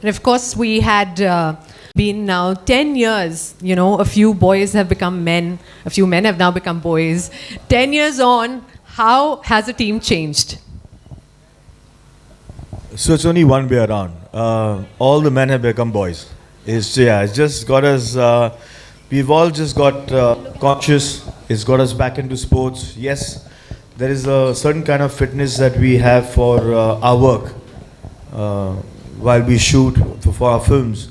And of course, we had been now 10 years, you know, a few boys have become men, a few men have now become boys. 10 years on, how has the team changed? So it's only one way around. All the men have become boys. It's just got us, we've all just got conscious. It's got us back into sports. Yes, there is a certain kind of fitness that we have for our work while we shoot for our films.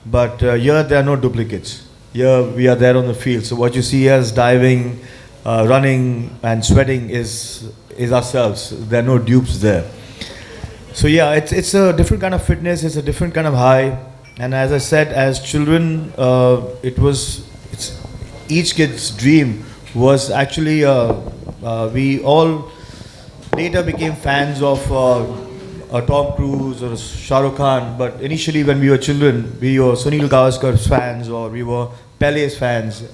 But here there are no duplicates. Here we are there on the field. So what you see as diving, running and sweating is ourselves. There are no dupes there. So yeah, it's a different kind of fitness. It's a different kind of high. And as I said, as children, it's each kid's dream was actually we all later became fans of Tom Cruise or Shah Rukh Khan. But initially, when we were children, we were Sunil Gavaskar's fans or we were Pele's fans.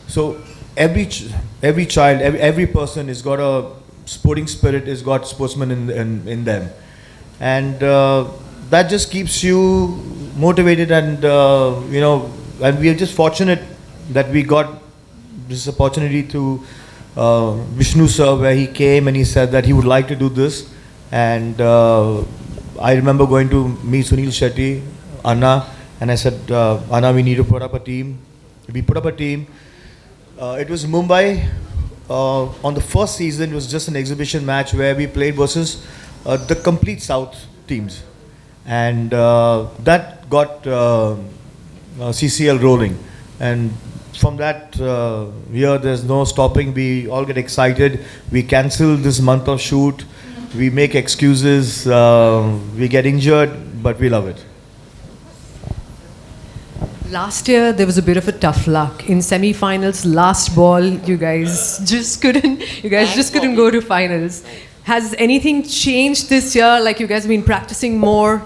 So every child, every person has got a sporting spirit, has got sportsmen in them, and that just keeps you motivated. And you know, and we are just fortunate that we got this opportunity to Vishnu sir, where he came and he said that he would like to do this. And I remember going to meet Sunil Shetty, Anna, and I said, Anna, we need to put up a team. We put up a team. It was Mumbai. On the first season, it was just an exhibition match where we played versus the complete South teams. And that got CCL rolling. And from that year, there's no stopping. We all get excited. We cancel this month of shoot. We make excuses. We get injured, but we love it. Last year, there was a bit of a tough luck. In semi-finals, last ball, you guys just couldn't go to finals. Has anything changed this year? Like you guys have been practicing more?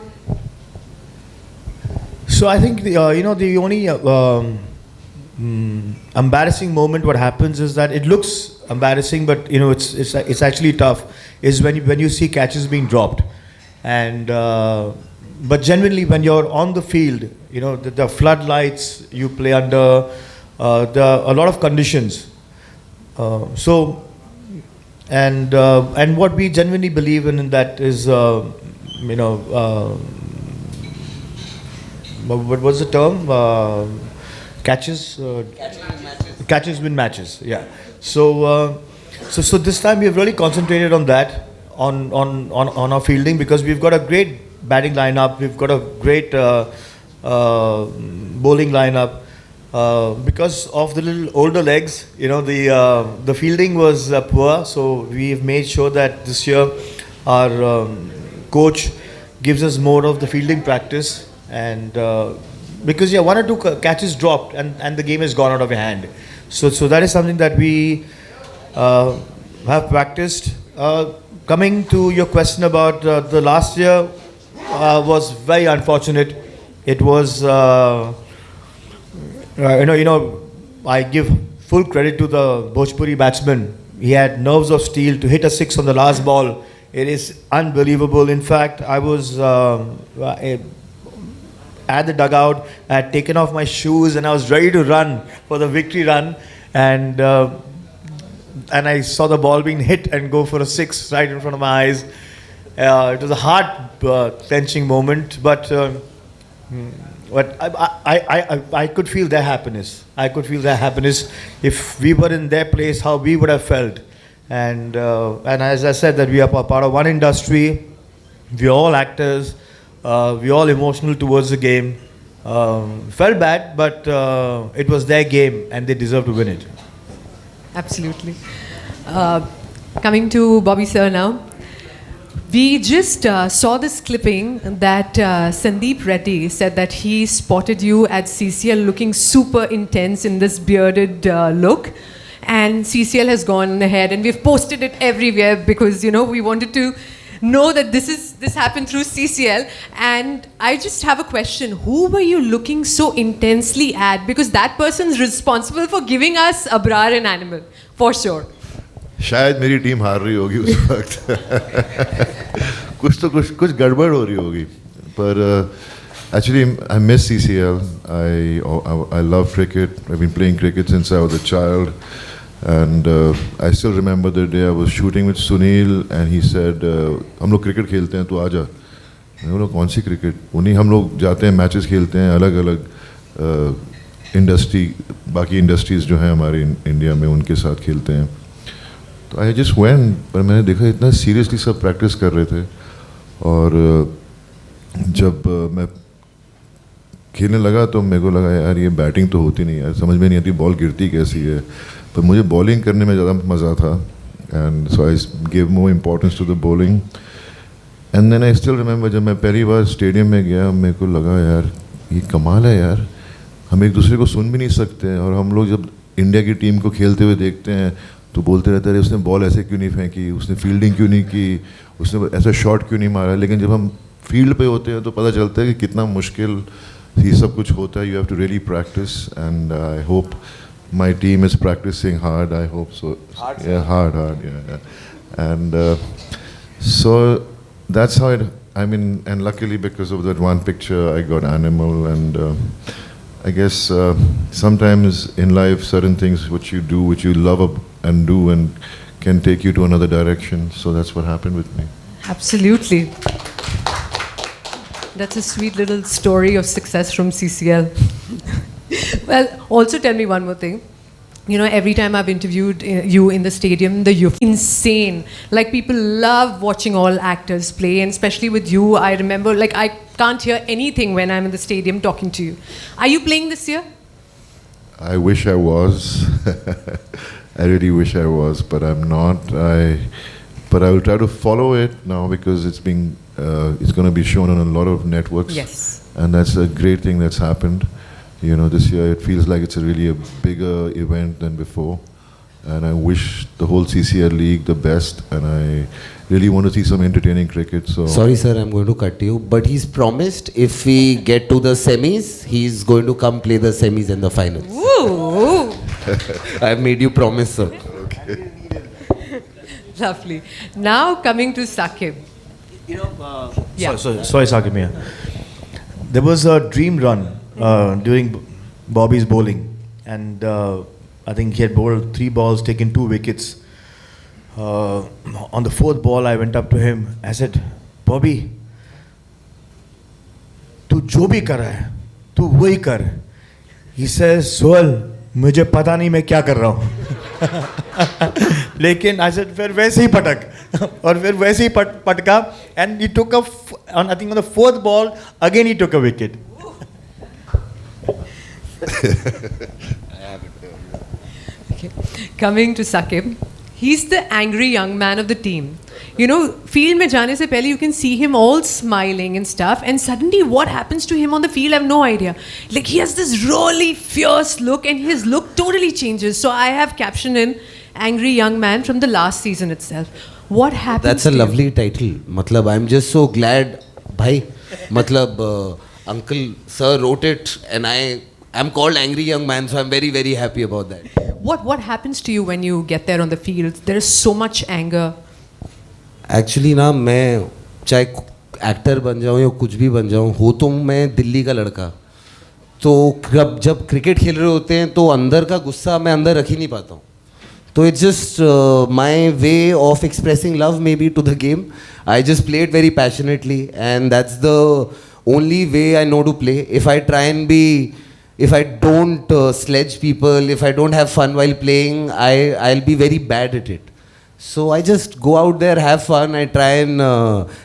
So I think the only embarrassing moment what happens is that it looks embarrassing, but you know it's actually tough. Is when you see catches being dropped, and but genuinely when you're on the field, you know the floodlights you play under, a lot of conditions. And what we genuinely believe in that is what was the term? Catches win matches. Yeah. So this time we have really concentrated on that, on our fielding, because we've got a great batting lineup. We've got a great bowling lineup. Because of the little older legs, you know, the fielding was poor. So we've made sure that this year our coach gives us more of the fielding practice. And because one or two catches dropped and the game has gone out of your hand. So that is something that we have practiced. Coming to your question about the last year was very unfortunate. It was I give full credit to the Bhojpuri batsman. He had nerves of steel to hit a six on the last ball. It is unbelievable. In fact, I was at the dugout. I had taken off my shoes and I was ready to run for the victory run, and I saw the ball being hit and go for a six right in front of my eyes. It was a heart-clenching moment, but I could feel their happiness. I could feel their happiness. If we were in their place, how we would have felt. And as I said, that we are part of one industry. We are all actors. We are all emotional towards the game. Felt bad, but it was their game and they deserve to win it. Absolutely. Coming to Bobby sir now. We just saw this clipping that Sandeep Reddy said that he spotted you at CCL looking super intense in this bearded look. And CCL has gone ahead and we've posted it everywhere because, you know, we wanted to know that this happened through CCL. And I just have a question. Who were you looking so intensely at? Because that person's responsible for giving us Abrar and Animal, for sure. शायद मेरी team हार रही होगी उस वक्त कुछ गड़बड़ हो रही होगी. But actually, I miss CCL. I love cricket. I've been playing cricket since I was a child. And I still remember the day I was shooting with Sunil and he said, हम लोग cricket खेलते हैं, तू आ जा. मैंने बोला कौन सी cricket? उन्हीं हम लोग जाते हैं, matches खेलते हैं, अलग अलग इंडस्ट्री, बाकी इंडस्ट्रीज़ जो हैं हमारी इंडिया में उनके साथ खेलते हैं. तो आई जस्ट वेंट, पर मैंने देखा इतना सीरियसली सब प्रैक्टिस कर रहे थे. और जब मैं खेलने लगा तो मेरे को लगा यार ये बैटिंग तो होती नहीं यार, समझ में नहीं आती बॉल गिरती कैसी है. पर मुझे बॉलिंग करने में ज़्यादा मज़ा था. And so I give more importance to the bowling. And then I still remember जब मैं पहली बार स्टेडियम में गया, मेरे को लगा यार ये कमाल है यार, हम एक दूसरे को सुन भी नहीं सकते. और हम लोग जब इंडिया की टीम को खेलते हुए देखते हैं तो बोलते रहते हैं उसने बॉल ऐसे क्यों नहीं फेंकी, उसने फील्डिंग क्यों नहीं की, उसने ऐसा शॉट क्यों नहीं मारा. लेकिन जब हम फील्ड पे होते हैं तो पता चलता है कि कितना मुश्किल ये सब कुछ होता है. You have to really practise. And I hope my team is practising hard. I hope so. Hard and so that's how it. I mean, and luckily because of that one picture, I got animal. And I guess sometimes in life, certain things which you do, which you love and do, and can take you to another direction. So that's what happened with me. Absolutely. That's a sweet little story of success from CCL. Well, also tell me one more thing. You know, every time I've interviewed you in the stadium, the youth, insane. Like, people love watching all actors play, and especially with you, I remember, like, I can't hear anything when I'm in the stadium talking to you. Are you playing this year? I wish I was. I really wish I was, but I'm not. But I will try to follow it now because it's going to be shown on a lot of networks. Yes. And that's a great thing that's happened. You know, this year it feels like it's really a bigger event than before. And I wish the whole CCL league the best. And I really want to see some entertaining cricket. So sorry, sir, I'm going to cut you. But he's promised if we get to the semis, he's going to come play the semis and the finals. Woo! I've made you promise, sir. okay. Lovely. Now coming to Saqib. You know, Yeah. sorry, Saqib. There was a dream run during Bobby's bowling, and I think he had bowled 3 balls, taken 2 wickets. On the 4th ball, I went up to him. I said, "Bobby, तू जो भी कर रहा है, तू वही कर." He says, "Sohail, मुझे पता नहीं मैं क्या कर रहा हूँ." लेकिन I said, फिर वैसे ही पटक. और फिर वैसे ही पटका, and he took I think on the 4th ball, again he took a wicket. Okay. Coming to Saqib, he's the angry young man of the team. You know, field mein jaane se pehle you can see him all smiling and stuff, and suddenly what happens to him on the field, I have no idea. Like, he has this really fierce look, and his look totally changes. So I have captioned in angry young man from the last season itself. What happens? That's a lovely title. Matlab, I'm just so glad, bhai. Matlab, uncle, sir wrote it, and I'm called angry young man, so I'm very, very happy about that. What happens to you when you get there on the field? There is so much anger. Actually ना, मैं चाहे actor बन जाऊँ या कुछ भी बन जाऊँ, हो तो मैं दिल्ली का लड़का. तो जब क्रिकेट खेल रहे होते हैं तो अंदर का गुस्सा मैं अंदर रख ही नहीं पाता हूँ. So it's just my way of expressing love maybe to the game. I just play it very passionately, and that's the only way I know to play. If I don't sledge people, if I don't have fun while playing, I'll be very bad at it. So I just go out there, have fun. I try and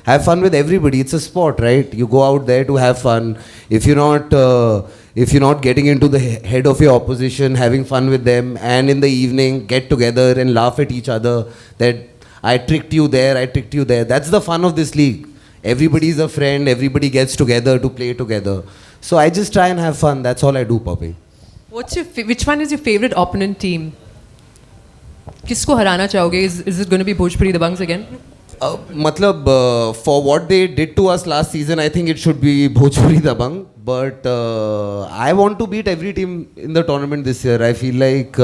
have fun with everybody. It's a sport, right? You go out there to have fun. If you're not getting into the head of your opposition, having fun with them, and in the evening get together and laugh at each other, that I tricked you there, I tricked you there. That's the fun of this league. Everybody's a friend, everybody gets together to play together. So I just try and have fun. That's all I do, Poppy. Which one is your favorite opponent team? किसको हराना चाहोगे? Is it going to be Bhojpuri Dabangs again? For what they did to us last season, I think it should be Bhojpuri Dabang. But I want to beat every team in the tournament this year. I feel like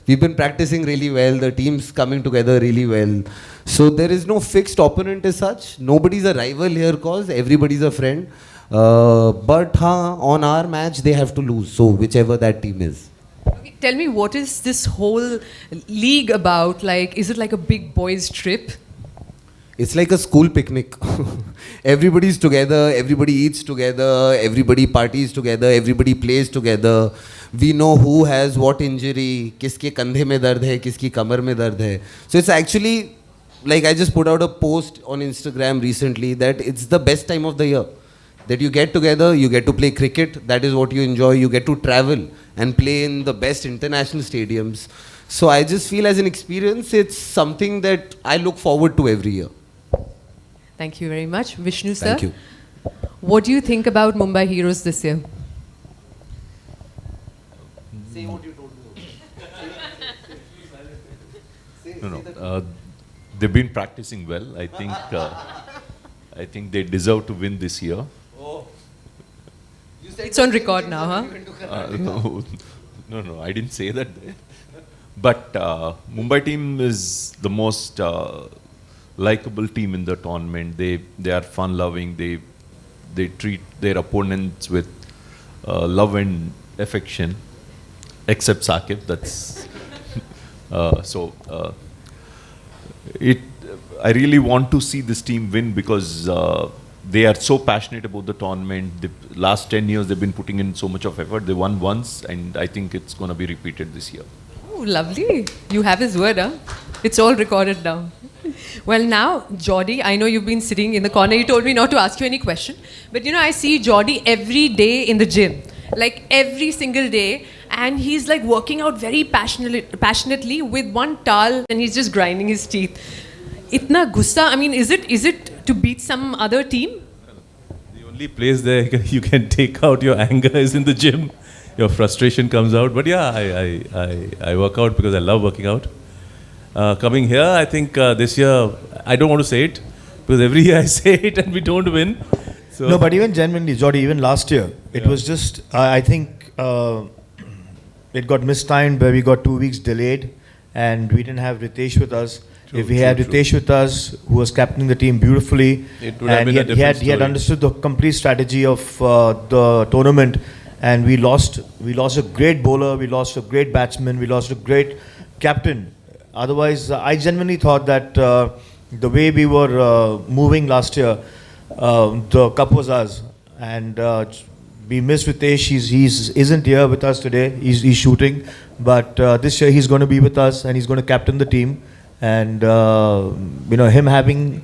we've been practicing really well. The team's coming together really well. So there is no fixed opponent as such. Nobody's a rival here cause everybody's a friend. But on our match they have to lose. So whichever that team is. Okay, tell me, what is this whole league about? Like, is it like a big boys trip? It's like a school picnic. Everybody's together, everybody eats together, everybody parties together, everybody plays together. We know who has what injury, kiske kandhe mein dard hai, kiski kamar mein dard hai. So it's actually, like I just put out a post on Instagram recently that it's the best time of the year. That you get together, you get to play cricket, that is what you enjoy, you get to travel and play in the best international stadiums. So I just feel as an experience, it's something that I look forward to every year. Thank you very much. Vishnu sir? Thank you. What do you think about Mumbai Heroes this year? Say what you told me. No. They've been practicing well. I think they deserve to win this year. It's on record now, huh? No, I didn't say that. But Mumbai team is the most likable team in the tournament. They are fun-loving. They treat their opponents with love and affection, except Saqib. That's I really want to see this team win because they are so passionate about the tournament. The last 10 years they've been putting in so much of effort. They won once, and I think it's going to be repeated this year. Oh, lovely. You have his word, huh? It's all recorded down. Well, now, Geordie, I know you've been sitting in the corner. You told me not to ask you any question. But, I see Geordie every day in the gym. Like, every single day. And he's, like, working out very passionately with one towel. And he's just grinding his teeth. Itna gussa. I mean, is it to beat some other team? The only place there you can take out your anger is in the gym. Your frustration comes out. But yeah, I work out because I love working out. Coming here, I think this year, I don't want to say it because every year I say it and we don't win. So No, but even genuinely, Jordi, even last year, it was just, I think it got mistimed where we got 2 weeks delayed and we didn't have Ritesh with us. If we had Ritesh with us, who was captaining the team beautifully, It would have and been a different he had story. understood the complete strategy of the tournament, and we lost a great bowler, we lost a great batsman, we lost a great captain. Otherwise, I genuinely thought that the way we were moving last year, the cup was ours, and we missed Ritesh. He isn't here with us today. He's shooting, but this year he's going to be with us and he's going to captain the team. And him having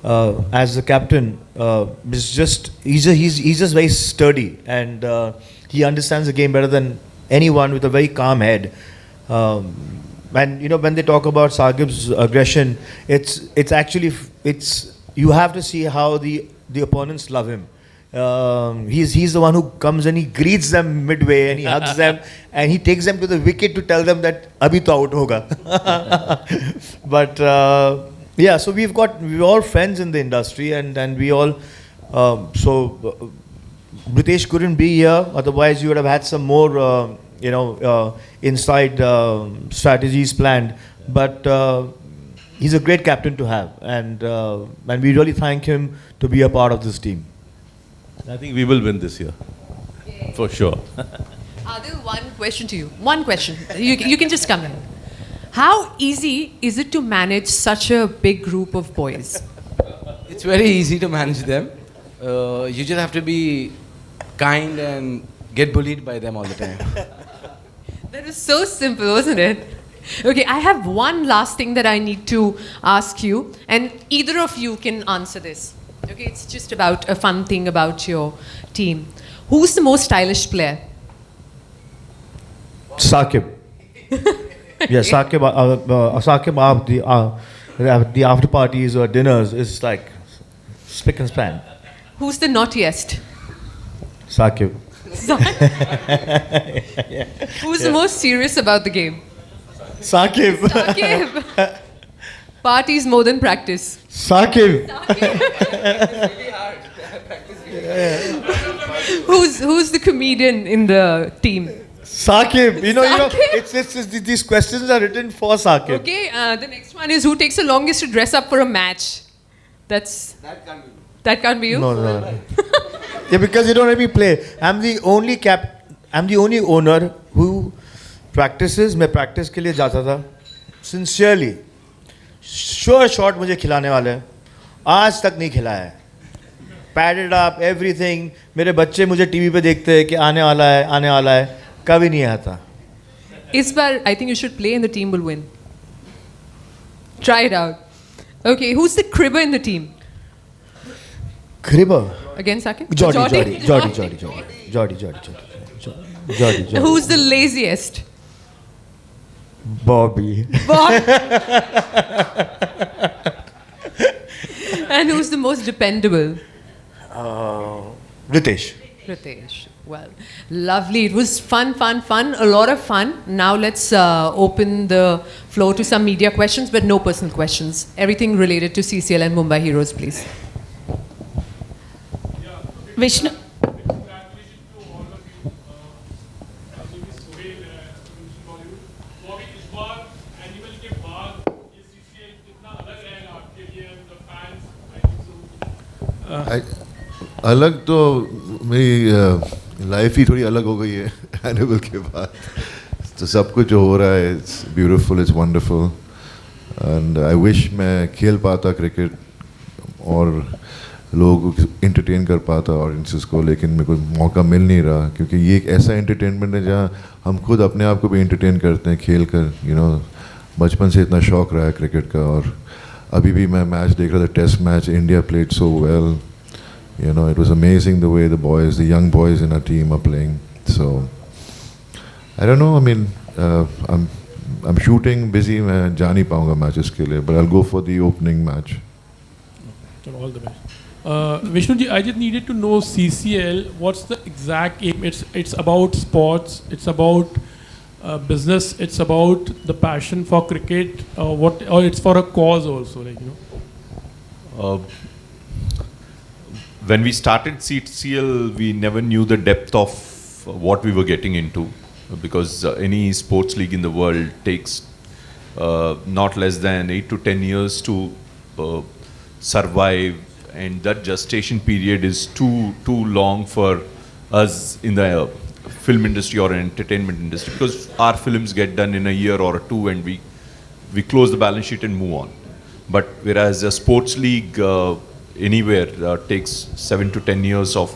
as the captain is just he's just very sturdy, and he understands the game better than anyone with a very calm head. And when they talk about Saqib's aggression, it's actually you have to see how the opponents love him. He's the one who comes and he greets them midway and he hugs them and he takes them to the wicket to tell them that abhi to out hoga. But yeah, so we're all friends in the industry, and we all Ritesh couldn't be here, otherwise you would have had some more inside strategies planned. But he's a great captain to have, and we really thank him to be a part of this team. I think we will win this year. For sure. Adil, one question to you. One question. You can just come in. How easy is it to manage such a big group of boys? It's very easy to manage them. You just have to be kind and get bullied by them all the time. That is so simple, wasn't it? Okay, I have one last thing that I need to ask you, and either of you can answer this. Okay, it's just about a fun thing about your team. Who's the most stylish player? Saqib. Yeah, Saqib. Saqib, the after parties or dinners is like spick and span. Who's the naughtiest? Saqib. Who's the most serious about the game? Saqib. Saqib. Parties more than practice. Saqib. Who's the comedian in the team? Saqib, Saqib? it's these questions are written for Saqib. Okay, the next one is who takes the longest to dress up for a match? That can't be you. No. Yeah, because you don't let me play. I'm the only owner who practices. मैं practice के लिए जाता था. Sincerely, sure shot मुझे खिलाने वाले हैं. आज तक नहीं खिलाया है. Padded up, everything. मेरे बच्चे मुझे टीवी पे देखते हैं कि आने वाला है. कभी नहीं आता. इस बार I think you should play and the team will win. Try it out. Okay, who's the cribber in the team? Cribber? Again, Saqib? Jordy. Who's the laziest? Bobby. And who's the most dependable? Ritesh. Ritesh. Well, lovely. It was fun. A lot of fun. Now let's open the floor to some media questions, but no personal questions. Everything related to CCL and Mumbai Heroes, please. Vishnu. Congratulations to all of you. Sohail, Bollywood. Bobby, इस बार animal के बाद ये CCL कितना अलग रहेगा आपके लिए the fans? I think so. अलग तो मेरी लाइफ ही थोड़ी अलग हो गई है एनिमल के बाद. तो सब कुछ जो हो रहा है it's beautiful, it's wonderful and I wish मैं खेल पाता क्रिकेट और लोगों को इंटरटेन कर पाता ऑडियंसेस को, लेकिन मेरे को मौका मिल नहीं रहा क्योंकि ये एक ऐसा एंटरटेनमेंट है जहाँ हम खुद अपने आप को भी इंटरटेन करते हैं खेल कर. बचपन से इतना शौक रहा है क्रिकेट का और अभी भी मैं मैच देख रहा था, test match. India played so well. It was amazing the way the young boys in our team are playing. So, I don't know. I mean, I'm shooting, busy. मैं जा नहीं पाऊँगा matches के लिए, but I'll go for the opening match. All the best. Vishnu ji, I just needed to know CCL. What's the exact aim? It's about sports. It's about business. It's about the passion for cricket. Or it's for a cause also, When we started CCL, we never knew the depth of what we were getting into, because any sports league in the world takes not less than 8 to 10 years to survive, and that gestation period is too long for us in the film industry or entertainment industry, because our films get done in a year or two and we close the balance sheet and move on. But whereas a sports league anywhere takes 7 to 10 years of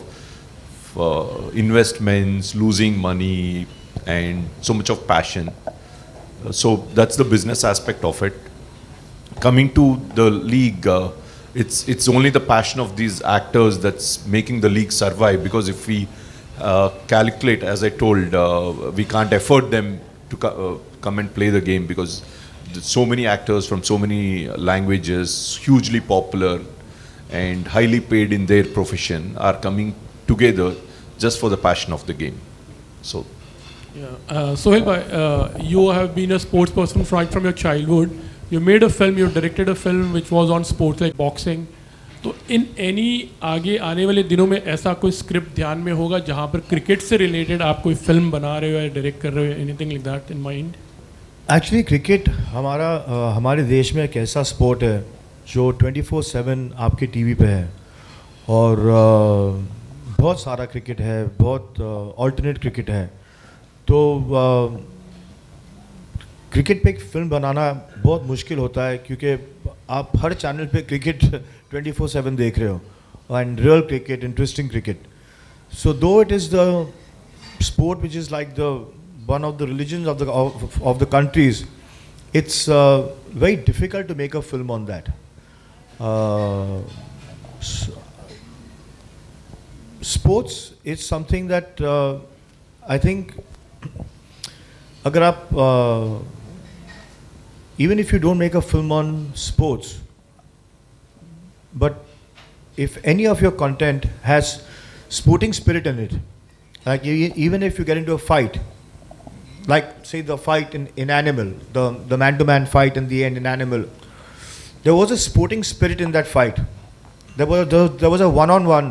investments, losing money, and so much of passion. So that's the business aspect of it. Coming to the league, it's only the passion of these actors that's making the league survive, because if we calculate, as I told, we can't afford them to come and play the game, because so many actors from so many languages, hugely popular and highly paid in their profession, are coming together just for the passion of the game. So, Sohail bhai, you have been a sports person right from your childhood. You made a film, you directed a film which was on sports like boxing. तो in any आगे आने वाले दिनों में ऐसा कोई script ध्यान में होगा जहाँ पर क्रिकेट से रिलेटेड आप कोई फिल्म बना रहे हो या डायरेक्ट कर रहे हो, anything like that in mind? Actually cricket हमारे देश में एक ऐसा स्पोर्ट है जो 24/7 आपके टीवी पे है, और बहुत सारा क्रिकेट है, बहुत ऑल्टरनेट क्रिकेट है. तो क्रिकेट पे एक फिल्म बनाना बहुत मुश्किल होता है, क्योंकि आप हर चैनल पे क्रिकेट 24/7 देख रहे हो, and real cricket, interesting cricket. So though it is the sport which is like the one of the religions of the countries, it's very difficult to make a film on that. Sports is something that I think agar aap even if you don't make a film on sports, but if any of your content has sporting spirit in it, like even if you get into a fight, like say the fight in Animal, the man-to-man fight in the end in Animal, there was a sporting spirit in that fight. There was a one-on-one,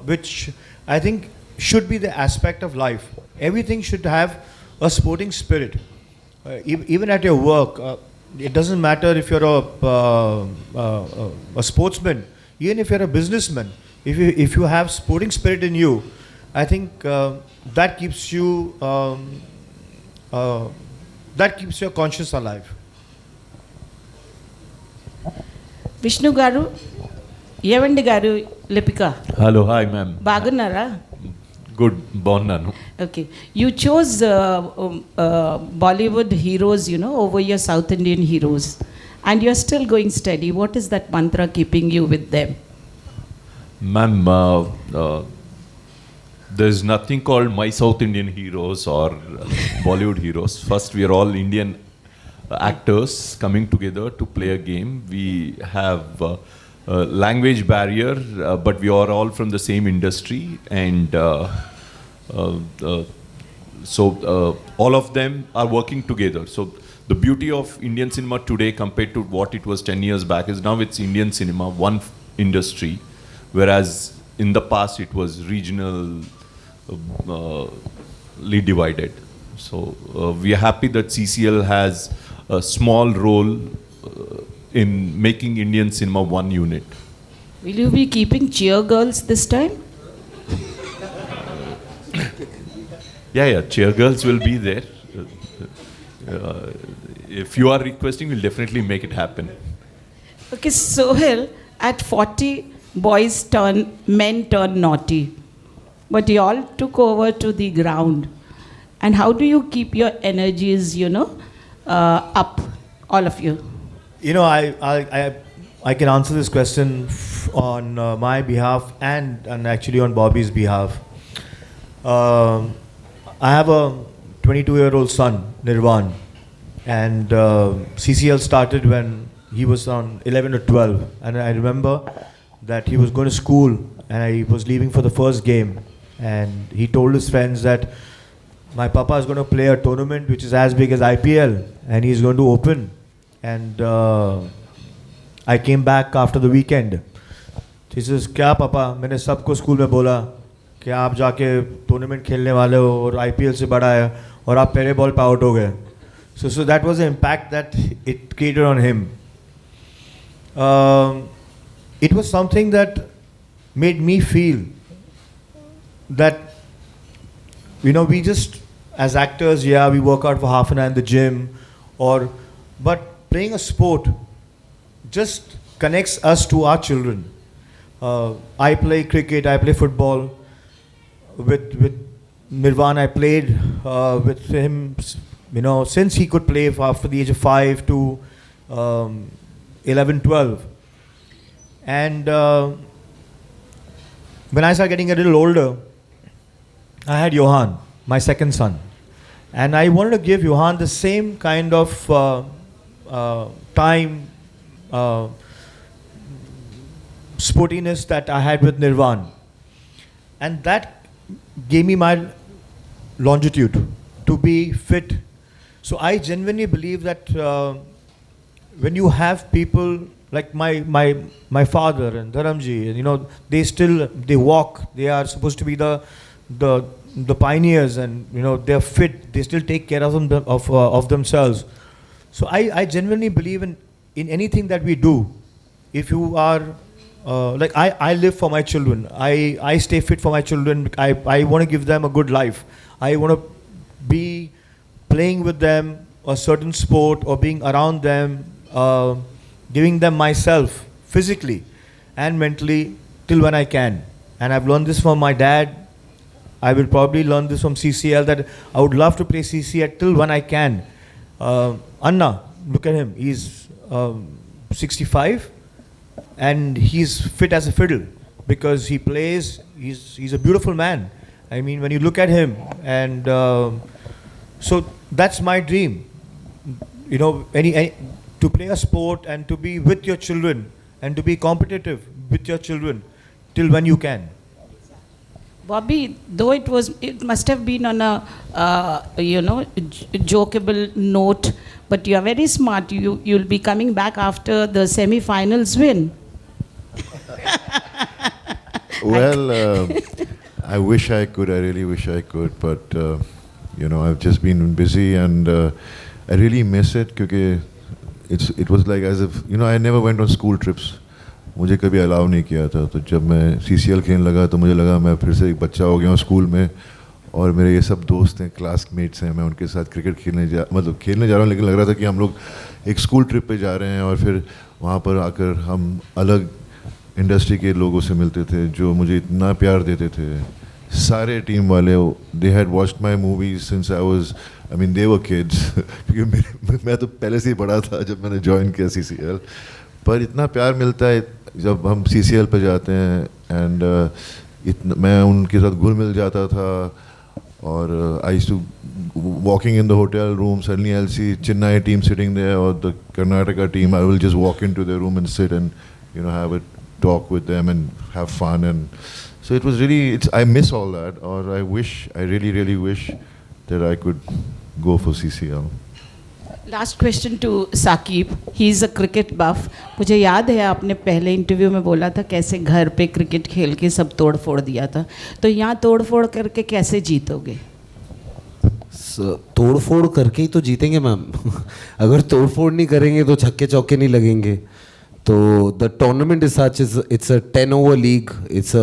which I think should be the aspect of life. everything should have a sporting spirit. Even at your work, it doesn't matter if you're a sportsman, even if you're a businessman. If you have sporting spirit in you, I think that keeps you that keeps your conscience alive. Vishnu గారు ఏవండి గారు లిపిక Hello, hi ma'am. బాగున్నారా? Good, బాగున్నాను. Okay, you chose Bollywood heroes, you know, over your South Indian heroes, and you're still going steady. What is that mantra keeping you with them? Ma'am, there's nothing called my South Indian heroes or Bollywood heroes. First, we are all Indian actors coming together to play a game. We have language barrier, but we are all from the same industry, and so all of them are working together. So the beauty of Indian cinema today compared to what it was 10 years back is now it's Indian cinema, one industry, whereas in the past it was regionally divided. So we are happy that CCL has a small role in making Indian cinema one unit. Will you be keeping cheer girls this time? Yeah, cheer girls will be there. If you are requesting, we'll definitely make it happen. Okay, Sohail, at 40, men turn naughty, but you all took over to the ground. And how do you keep your energies, you know, up, all of you? You know, I can answer this question on my behalf and actually on Bobby's behalf. I have a 22-year-old son, Nirvan, and CCL started when he was on 11 or 12, and I remember that he was going to school and he was leaving for the first game, and he told his friends that my papa is going to play a tournament which is as big as IPL and he's going to open. And I came back after the weekend. He says, क्या पापा, मैंने सबको school में बोला कि आप जाके tournament खेलने वाले हो और IPL से बड़ा है और आप पहले बॉल पे आउट हो गए. So that was the impact that it created on him. It was something that made me feel that, you know, we just, as actors, yeah, we work out for half an hour in the gym, but playing a sport just connects us to our children. I play cricket, I play football. With Nirvan, I played with him, you know, since he could play after the age of 5 to 11, 12. And when I started getting a little older, I had Johan, my second son. And I wanted to give Johan the same kind of time, sportiness that I had with Nirvan. And that gave me my longitude to be fit. So I genuinely believe that when you have people like my father and Dharamji, you know, they walk, they are supposed to be the pioneers, and you know, they're fit, they still take care of themselves. So I genuinely believe in anything that we do. If you are like I live for my children, I stay fit for my children. I want to give them a good life. I want to be playing with them a certain sport or being around them, giving them myself physically and mentally till when I can. And I've learned this from my dad. I will probably learn this from CCL, that I would love to play CCL till when I can. Anna, look at him. He's 65 and he's fit as a fiddle because he plays. He's a beautiful man. I mean, when you look at him, and so that's my dream. You know, to play a sport and to be with your children and to be competitive with your children till when you can. Bobby, though it must have been on a you know, jokeable note, but you are very smart. You'll be coming back after the semi-finals win. Well, I wish I could. I really wish I could, but you know, I've just been busy, and I really miss it because it was like as if, you know, I never went on school trips. मुझे कभी allow नहीं किया था, तो जब मैं CCL खेलने लगा तो मुझे लगा मैं फिर से एक बच्चा हो गया हूँ स्कूल में, और मेरे ये सब दोस्त हैं, क्लासमेट्स हैं, मैं उनके साथ क्रिकेट खेलने जा रहा हूँ, लेकिन लग रहा था कि हम लोग एक स्कूल ट्रिप पे जा रहे हैं, और फिर वहाँ पर आकर हम अलग इंडस्ट्री के लोगों से मिलते थे जो मुझे इतना प्यार देते थे. सारे टीम वाले, they had watched my movies since I was, I mean they were kids, क्योंकि मैं तो पहले से ही बड़ा था जब मैंने ज्वाइन किया CCL. पर इतना प्यार मिलता है जब हम CCL पे जाते हैं, एंड मैं उनके साथ घुल मिल जाता था, और I used to walking in the hotel room, suddenly I'll see Chennai team sitting there or the Karnataka team. I will just walk into their room and sit and, you know, have a talk with them and have fun. And so it was really, I miss all that, or I really wish that I could go for CCL. Last question to Sakib. He is a cricket buff. मुझे याद है आपने पहले interview में बोला था कैसे घर पे क्रिकेट खेल के सब तोड़ फोड़ दिया था, तो यहाँ तोड़ फोड़ करके कैसे जीतोगे? तोड़ फोड़ करके ही तो जीतेंगे मैम. अगर तोड़ फोड़ नहीं करेंगे तो छक्के चौके नहीं लगेंगे. तो the tournament is such, it's a 10 over league. It's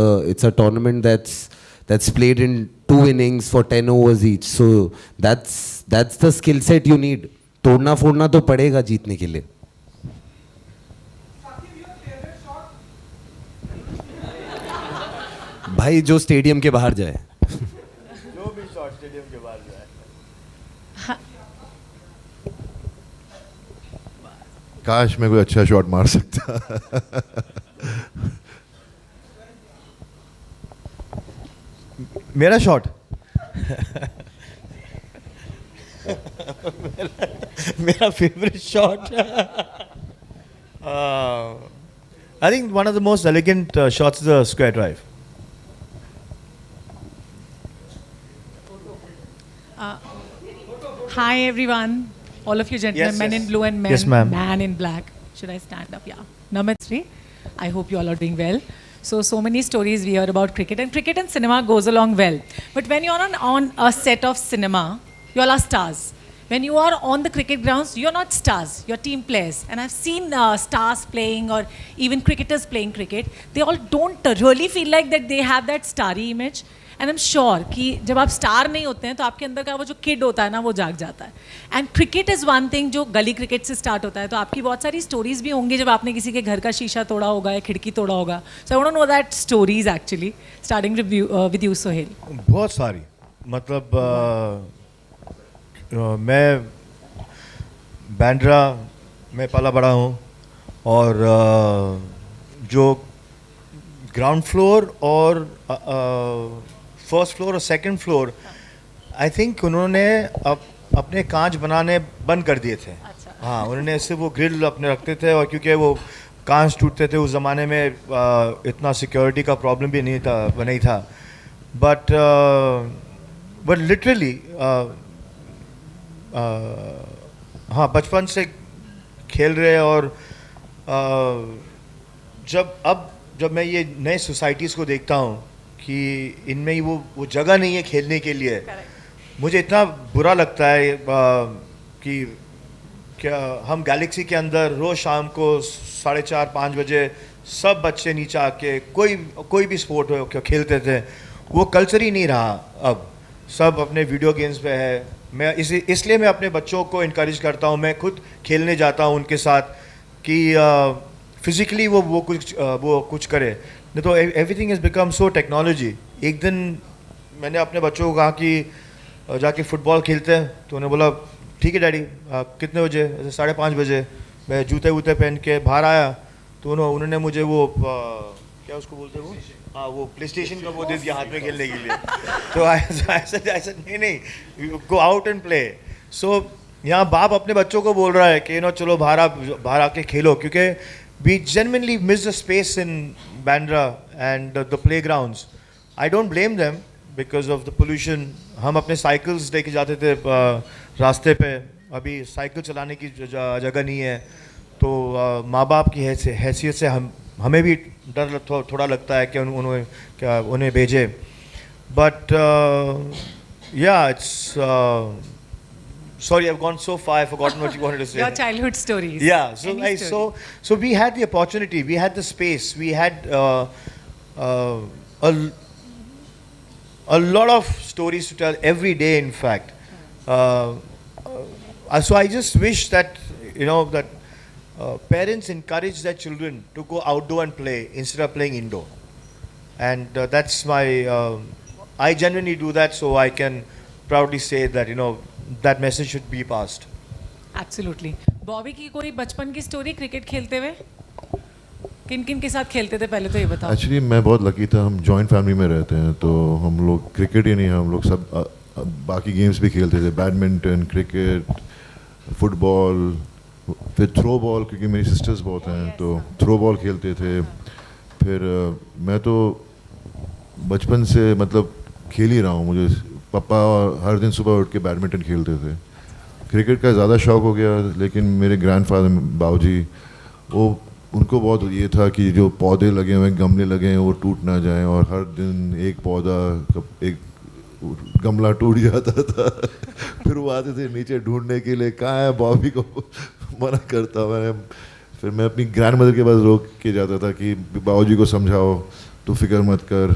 a tournament that's played in 2 innings for 10 overs each. So that's the skill set you need. तोड़ना फोड़ना तो पड़ेगा जीतने के लिए. भाई जो स्टेडियम के बाहर जाए, जो भी शॉट स्टेडियम के बाहर जाए. काश मैं कोई अच्छा शॉट मार सकता. मेरा शॉट मेरा favorite shot. I think one of the most elegant shots is a square drive. Hi everyone, all of you gentlemen, Yes, men yes. in blue and men, Yes, ma'am. man in black. Should I stand up? Yeah. Namaste. I hope you all are doing well. So many stories we hear about cricket, and cricket and cinema goes along well. But when you're on a set of cinema, you all are stars. When you are on the cricket grounds, you're not stars, you're team players. And I've seen stars playing, or even cricketers playing cricket. They all don't really feel like that they have that starry image. And I'm sure कि जब आप star नहीं होते हैं तो आपके अंदर का वो जो किड होता है ना, वो जाग जाता है. And cricket is one thing जो गली क्रिकेट से स्टार्ट होता है. तो आपकी बहुत सारी स्टोरीज भी होंगी जब आपने किसी के घर का शीशा तोड़ा होगा या खिड़की तोड़ा होगा. So I want to know that stories actually, starting with you Sohail. बहुत सारी, मतलब मैं बैंड्रा में पला बड़ा हूँ, और जो ग्राउंड फ्लोर और फर्स्ट फ्लोर और सेकंड फ्लोर, आई थिंक उन्होंने अपने कांच बनाने बंद कर दिए थे. हाँ, उन्होंने सिर्फ वो ग्रिल अपने रखते थे, और क्योंकि वो कांच टूटते थे उस ज़माने में, इतना सिक्योरिटी का प्रॉब्लम भी नहीं था. बट लिटरली हाँ, बचपन से खेल रहे, और जब मैं ये नए सोसाइटीज़ को देखता हूँ कि इनमें ही वो जगह नहीं है खेलने के लिए, मुझे इतना बुरा लगता है कि क्या हम गैलेक्सी के अंदर रोज़ शाम को 4:30-5 बजे सब बच्चे नीचे आके कोई भी स्पोर्ट हो खेलते थे. वो कल्चर ही नहीं रहा. अब सब अपने वीडियो गेम्स पे है. मैं इसलिए मैं अपने बच्चों को इनकरेज करता हूँ, मैं खुद खेलने जाता हूँ उनके साथ कि फिज़िकली वो कुछ करे. नहीं तो everything is become so technology. एक दिन मैंने अपने बच्चों को कहा कि जाके फुटबॉल खेलते हैं, तो उन्होंने बोला ठीक है डैडी. कितने बजे? ऐसे 5:30 बजे. मैं जूते वूते पहन के बाहर आया, तो उन्होंने मुझे वो क्या उसको बोलते हैं वो, हाँ, वो प्ले स्टेशन का वो दे दिया हाथ में खेलने के लिए. तो ऐसा नहीं, गो आउट एंड प्ले. सो यहाँ बाप अपने बच्चों को बोल रहा है कि चलो बाहर आके खेलो, क्योंकि we genuinely miss the space in Bandra and the playgrounds. I don't blame them because of the pollution. हम अपने साइकिल्स लेके जाते थे रास्ते पे. अभी साइकिल चलाने की जगह नहीं है, तो माँ बाप की हैसियत से हमें भी डर थोड़ा लगता है कि उन्हें भेजे. But yeah, it's. Sorry, I've gone so far. I've forgotten what you wanted to say. Your childhood stories. Yeah. So Any story. so we had the opportunity. We had the space. We had a lot of stories to tell every day. In fact, so I just wish that that parents encourage their children to go outdoor and play instead of playing indoor. And that's my. I genuinely do that, so I can proudly say that that message should be passed. Absolutely. Bobby की कोई बचपन की story cricket खेलते हुए? किन किन के साथ खेलते थे पहले तो ये बताओ. एक्चुअली मैं बहुत लकी था, हम जॉइंट फैमिली में रहते हैं, तो हम लोग क्रिकेट ही नहीं, हम लोग सब बाकी गेम्स भी खेलते थे, बैडमिंटन, क्रिकेट, फुटबॉल, फिर थ्रो बॉल, क्योंकि मेरी सिस्टर्स बहुत हैं तो थ्रो बॉल खेलते थे. फिर मैं तो बचपन से मतलब खेल ही रहा हूँ. मुझे पापा हर दिन सुबह उठ के बैडमिंटन खेलते थे. क्रिकेट का ज़्यादा शौक़ हो गया, लेकिन मेरे ग्रैंडफादर बाबूजी उनको बहुत ये था कि जो पौधे लगे हुए गमले लगे हैं वो टूट ना जाएं, और हर दिन एक पौधा एक गमला टूट जाता था. फिर वो आते थे नीचे ढूंढने के लिए, कहाँ है बॉबी को मना करता मैंने. फिर मैं अपनी ग्रैंड मदर के पास रोक के जाता था कि बाबूजी को समझाओ, तू फिक्र मत कर,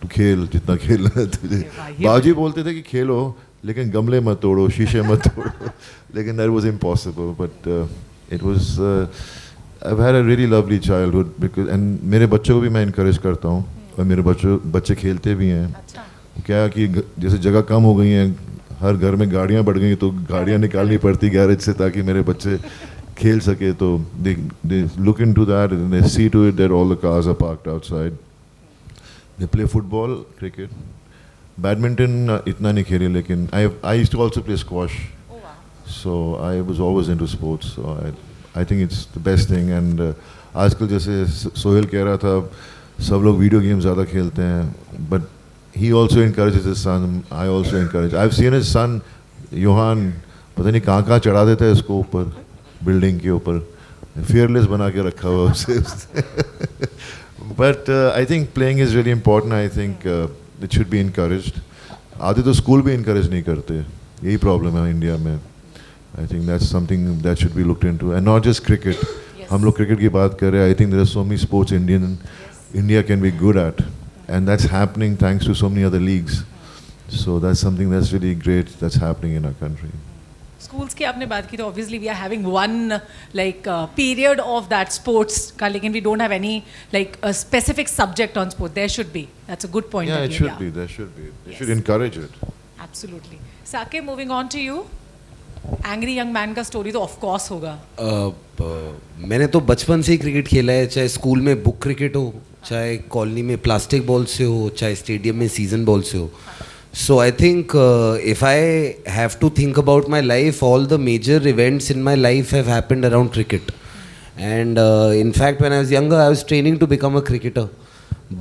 तू खेल जितना खेलना है तुझे. बाबूजी बोलते थे कि खेलो लेकिन गमले मत तोड़ो, शीशे मत तोड़ो. लेकिन that was impossible, but it was I've had a really lovely childhood because and मेरे बच्चों को भी मैं encourage करता हूँ, और मेरे बच्चे खेलते भी हैं. अच्छा. क्या कि जैसे जगह कम हो गई हैं, हर घर में गाड़ियाँ बढ़ गई, तो गाड़ियाँ निकालनी पड़ती गैरेज से ताकि मेरे बच्चे खेल सके. तो they look into that and they see to it that all the cars are parked outside. They play football, cricket, badminton इतना नहीं खेले, लेकिन I used to also play squash. Oh wow. So I was always into sports. So I think it's the best thing. And आजकल जैसे सोहेल कह रहा था, सब लोग वीडियो गेम ज़्यादा खेलते हैं, but he also encourages his son. I also encourage. I've seen his son, Johan, पता नहीं कहाँ चढ़ा देता है इसको ऊपर, बिल्डिंग के ऊपर, fearless बना के रखा हुआ उसे. But I think playing is really important. I think it should be encouraged. आधे तो स्कूल भी encourage नहीं करते, यही प्रॉब्लम है इंडिया में. I think that's something that should be looked into, and not just cricket. Yes. हम लोग क्रिकेट की बात कर रहे हैं. I think there are so many sports India can be good at, and that's happening thanks to so many other leagues. So that's something that's really great that's happening in our country. Schools की आपने बात की, तो obviously we are having one period of that sports का, लेकिन we don't have any a specific subject on sport. There should be. That's a good point. Yeah, it should be. There should be. They should encourage it. Absolutely. Saqib, moving on to you. Angry young man का story तो of course होगा. मैंने तो बचपन से ही cricket खेला है, चाहे स्कूल में बुक क्रिकेट हो, चाहे कॉलोनी में प्लास्टिक बॉल से हो, चाहे स्टेडियम में सीजन बॉल से हो. So I think if I have to think about my life, all the major events in my life have happened around cricket. And in fact when I was younger I was training to become a cricketer,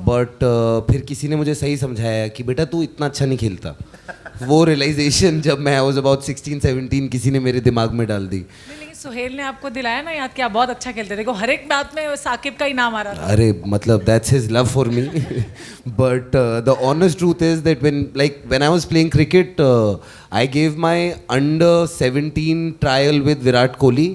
but फिर किसी ने मुझे सही समझाया कि बेटा तू इतना अच्छा नहीं खेलता. वो रियलाइजेशन जब मैं आई वाज अबाउट 16-17 किसी ने मेरे दिमाग में डाल दी. लेकिन सोहेल ने आपको दिलाया ना याद कि आप बहुत अच्छा खेलते थे, हर एक बात में साकिब का ही नाम आ रहा था. अरे मतलब that's his love for me. But the honest truth is that when I was playing cricket, I gave my under 17 trial with Virat Kohli,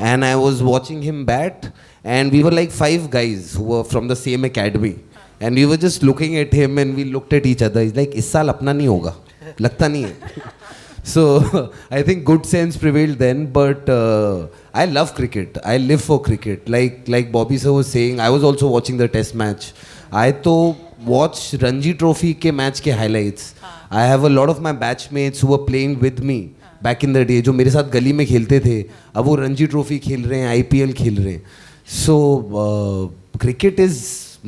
and I was watching him bat, and we were like 5 guys who were from the same academy, and we were just looking at him and we looked at each other. He's like, इस साल अपना नहीं होगा, लगता नहीं है. So I think good sense prevailed then, but I love cricket. I live for cricket. Like Bobby sir was saying, I was also watching the test match. I to watch Ranji Trophy के match के highlights. I have a lot of my batchmates who were playing with me back in the day, जो मेरे साथ गली में खेलते थे, अब वो रणजी ट्रॉफी खेल रहे हैं, IPL खेल रहे हैं. So cricket is,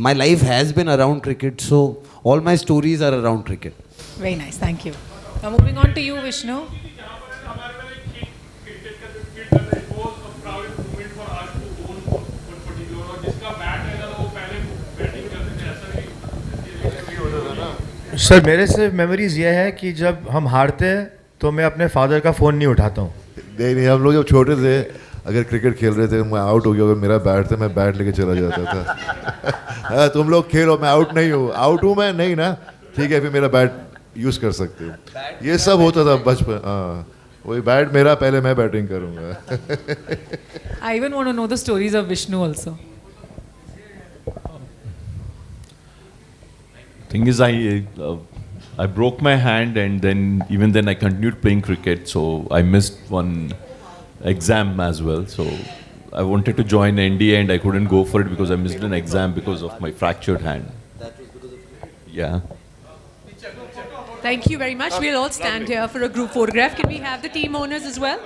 my life has been around cricket, so all my stories are around cricket. Very nice, thank you. Moving on to you, Vishnu. Sir मेरे से मेमोरीज ये है कि जब हम हारते हैं तो मैं अपने फादर का फ़ोन नहीं उठाता हूँ. नहीं, हम लोग जब छोटे थे, अगर क्रिकेट खेल रहे थे, मैं आउट हो गया, अगर मेरा बैट था, मैं बैट लेके चला जाता था. तुम लोग खेलो, मैं आउट नहीं हूँ. आउट हूँ मैं नहीं ना, ठीक है फिर मेरा बैट यूज़ कर सकते हो. ये सब होता था बचपन. हाँ, वही बैट मेरा, पहले मैं बैटिंग करूँगा. I even want to know the stories of Vishnu also. Thing is, I broke my hand, and then I continued playing cricket. So I missed one exam as well. So I wanted to join NDA, and I couldn't go for it because I missed an exam because of my fractured hand. Yeah. Thank you very much. We'll all stand here for a group photograph. Can we have the team owners as well?